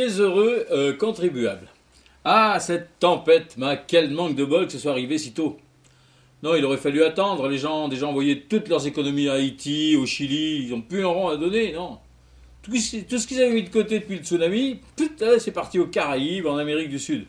Les heureux contribuables. Ah, cette tempête, quel manque de bol que ce soit arrivé si tôt. Non, il aurait fallu attendre. Les gens déjà envoyaient toutes leurs économies à Haïti, au Chili. Ils n'ont plus un rond à donner, non. Tout ce qu'ils avaient mis de côté depuis le tsunami, putain, c'est parti aux Caraïbes, en Amérique du Sud.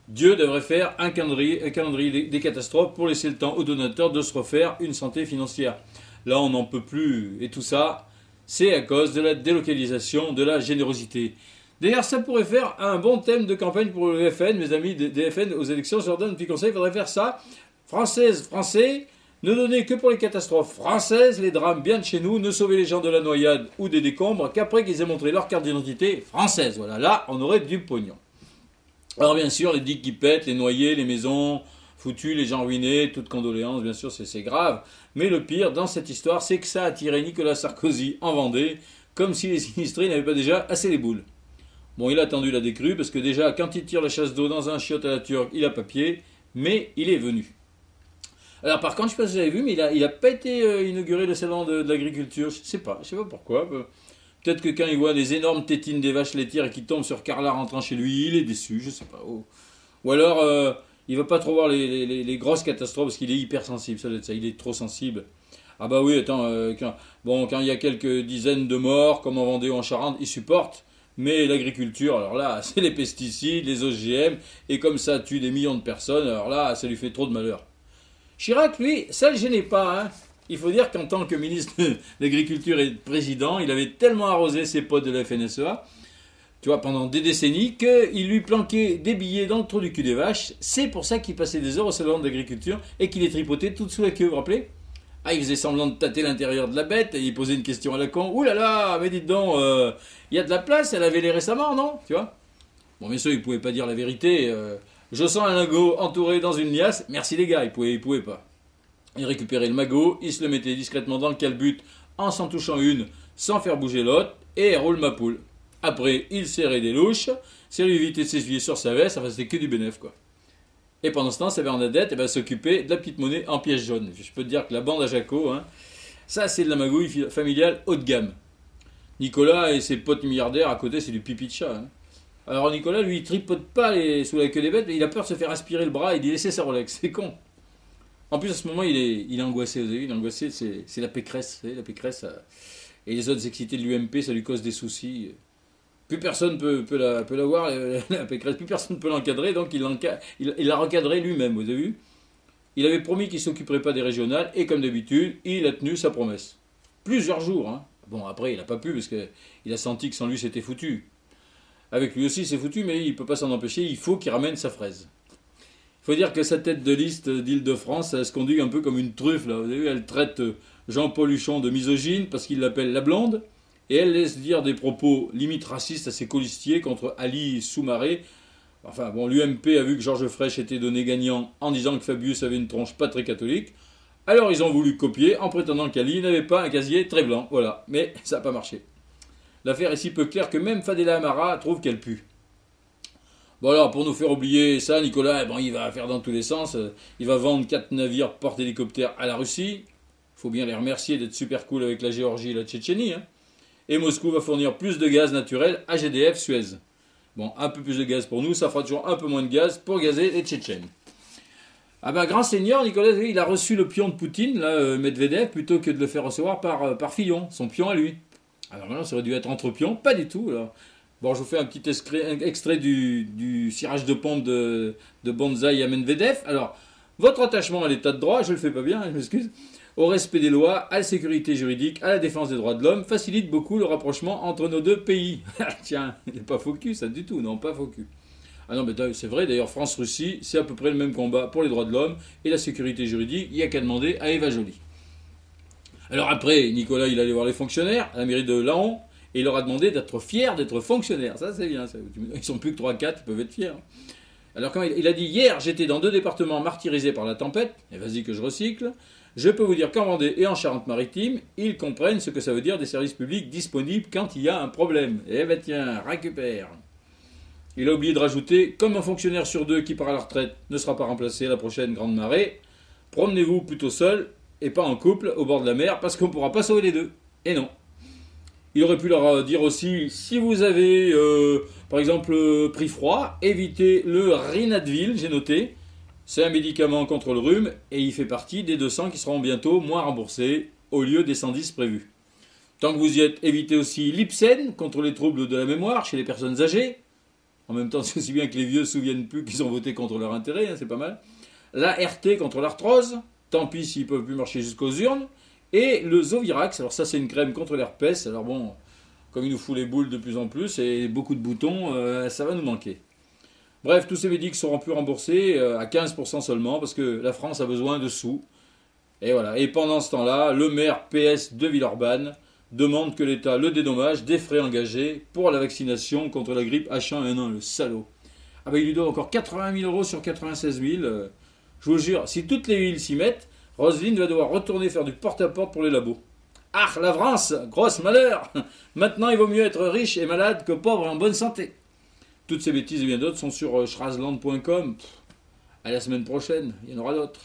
Dieu devrait faire un calendrier des catastrophes pour laisser le temps aux donateurs de se refaire une santé financière. Là, on n'en peut plus. Et tout ça, c'est à cause de la délocalisation, de la générosité. D'ailleurs, ça pourrait faire un bon thème de campagne pour le FN. Mes amis des FN aux élections, je leur donne un petit conseil, il faudrait faire ça. Françaises, Français, ne donnez que pour les catastrophes françaises, les drames bien de chez nous, ne sauvez les gens de la noyade ou des décombres qu'après qu'ils aient montré leur carte d'identité française. Voilà, là, on aurait du pognon. Alors bien sûr, les digues qui pètent, les noyés, les maisons foutues, les gens ruinés, toutes condoléances, bien sûr, c'est grave. Mais le pire dans cette histoire, c'est que ça a attiré Nicolas Sarkozy en Vendée, comme si les sinistrés n'avaient pas déjà assez les boules. Bon, il a attendu la décrue, parce que déjà, quand il tire la chasse d'eau dans un chiotte à la turque, il a papier, mais il est venu. Alors par contre, je ne sais pas si vous avez vu, mais il a pas été inauguré le salon de l'agriculture. Je sais pas pourquoi. Peut-être que quand il voit les énormes tétines des vaches laitières et qu'il tombe sur Carla rentrant chez lui, il est déçu, je sais pas. Oh. Ou alors, il va pas trop voir les grosses catastrophes parce qu'il est hypersensible, ça doit être ça, il est trop sensible. Ah bah oui, attends, quand il y a quelques dizaines de morts, comme en Vendée ou en Charente, il supporte. Mais l'agriculture, alors là, c'est les pesticides, les OGM, et comme ça tue des millions de personnes, alors là, ça lui fait trop de malheur. Chirac, lui, ça ne le gênait pas. Hein. Il faut dire qu'en tant que ministre de l'Agriculture et de président, il avait tellement arrosé ses potes de la FNSEA, tu vois, pendant des décennies, qu'il lui planquait des billets dans le trou du cul des vaches. C'est pour ça qu'il passait des heures au salon de l'agriculture et qu'il les tripotait tout sous la queue, vous vous rappelez? Ah, il faisait semblant de tâter l'intérieur de la bête et il posait une question à la con. Ouh là là, mais dites donc, il y a de la place, elle avait les récemment, non? Tu vois? Bon, bien sûr, il ne pouvait pas dire la vérité. Je sens un lingot entouré dans une liasse. Merci les gars, il pouvait pas. Il récupérait le magot, il se le mettait discrètement dans le calbut en s'en touchant une sans faire bouger l'autre et roule ma poule. Après, il serrait des louches, ça lui évitait de s'essuyer sur sa veste, enfin c'était que du bénéf quoi. Et pendant ce temps, sa Bernadette s'occupait de la petite monnaie en pièces jaunes. Je peux te dire que la bande à Jaco, hein, ça c'est de la magouille familiale haut de gamme. Nicolas et ses potes milliardaires à côté, c'est du pipi de chat. Hein. Alors Nicolas, lui, il tripote pas sous la queue des bêtes, mais il a peur de se faire aspirer le bras et d'y laisser sa Rolex. C'est con. En plus, à ce moment, il est angoissé. Vous avez vu, il est angoissé, c'est la Pécresse. Vous savez, la Pécresse, et les autres excités de l'UMP, ça lui cause des soucis. Plus personne peut la voir, la Pécresse. Plus personne ne peut l'encadrer, donc il l'a recadré lui-même, vous avez vu. Il avait promis qu'il ne s'occuperait pas des régionales, et comme d'habitude, il a tenu sa promesse. Plusieurs jours. Hein. Bon, après, il n'a pas pu, parce qu'il a senti que sans lui, c'était foutu. Avec lui aussi, c'est foutu, mais il ne peut pas s'en empêcher, il faut qu'il ramène sa fraise. Il faut dire que sa tête de liste d'Île-de-France, elle se conduit un peu comme une truffe. Là. Vous avez vu, elle traite Jean-Paul Huchon de misogyne parce qu'il l'appelle la blonde, et elle laisse dire des propos limite racistes à ses colistiers contre Ali Soumaré. Enfin bon, l'UMP a vu que Georges Frêche était donné gagnant en disant que Fabius avait une tronche pas très catholique. Alors ils ont voulu copier en prétendant qu'Ali n'avait pas un casier très blanc. Voilà, mais ça n'a pas marché. L'affaire est si peu claire que même Fadela Amara trouve qu'elle pue. Bon alors, pour nous faire oublier ça, Nicolas, il va faire dans tous les sens. Il va vendre 4 navires porte-hélicoptères à la Russie. Il faut bien les remercier d'être super cool avec la Géorgie et la Tchétchénie. Hein. Et Moscou va fournir plus de gaz naturel à GDF Suez. Bon, un peu plus de gaz pour nous, ça fera toujours un peu moins de gaz pour gazer les Tchétchènes. Ah grand seigneur, Nicolas, il a reçu le pion de Poutine, là, Medvedev, plutôt que de le faire recevoir par Fillon, son pion à lui. Alors maintenant, ça aurait dû être entre pions, pas du tout. Alors. Bon, je vous fais un petit extrait du cirage de pompe de Bonsaï à Medvedev. Alors, votre attachement à l'état de droit, je ne le fais pas bien, je m'excuse, au respect des lois, à la sécurité juridique, à la défense des droits de l'homme, facilite beaucoup le rapprochement entre nos deux pays. Tiens, il n'est pas faux cul, ça du tout, non, pas faux cul. Ah non, mais c'est vrai, d'ailleurs, France-Russie, c'est à peu près le même combat pour les droits de l'homme et la sécurité juridique, il n'y a qu'à demander à Eva Joly. Alors après, Nicolas, il allait voir les fonctionnaires à la mairie de Laon, et il leur a demandé d'être fiers d'être fonctionnaires. Ça, c'est bien. Ça. Ils sont plus que 3-4, ils peuvent être fiers. Alors quand il a dit, hier, j'étais dans 2 départements martyrisés par la tempête, et vas-y que je recycle, je peux vous dire qu'en Vendée et en Charente-Maritime, ils comprennent ce que ça veut dire des services publics disponibles quand il y a un problème. Eh ben tiens, récupère. Il a oublié de rajouter, comme un fonctionnaire sur 2 qui part à la retraite ne sera pas remplacé à la prochaine grande marée, promenez-vous plutôt seul et pas en couple au bord de la mer parce qu'on ne pourra pas sauver les deux. Et non. Il aurait pu leur dire aussi, si vous avez, par exemple, pris froid, évitez le Rinadvil, j'ai noté. C'est un médicament contre le rhume et il fait partie des 200 qui seront bientôt moins remboursés au lieu des 110 prévus. Tant que vous y êtes, évitez aussi l'Ipsen contre les troubles de la mémoire chez les personnes âgées. En même temps, c'est aussi bien que les vieux ne se souviennent plus qu'ils ont voté contre leur intérêt, hein, c'est pas mal. La RT contre l'arthrose, tant pis s'ils ne peuvent plus marcher jusqu'aux urnes. Et le Zovirax, alors ça c'est une crème contre l'herpès, alors bon, comme il nous fout les boules de plus en plus et beaucoup de boutons, ça va nous manquer. Bref, tous ces médicaments seront plus remboursés à 15% seulement parce que la France a besoin de sous. Et voilà. Et pendant ce temps-là, le maire PS de Villeurbanne demande que l'État le dédommage des frais engagés pour la vaccination contre la grippe H1N1, le salaud. Ah ben il lui doit encore 80 000 euros sur 96 000. Je vous jure, si toutes les villes s'y mettent, Roselyne va devoir retourner faire du porte-à-porte pour les labos. Ah, la France, grosse malheur. Maintenant, il vaut mieux être riche et malade que pauvre et en bonne santé. Toutes ces bêtises et bien d'autres sont sur schrazland.com. À la semaine prochaine, il y en aura d'autres.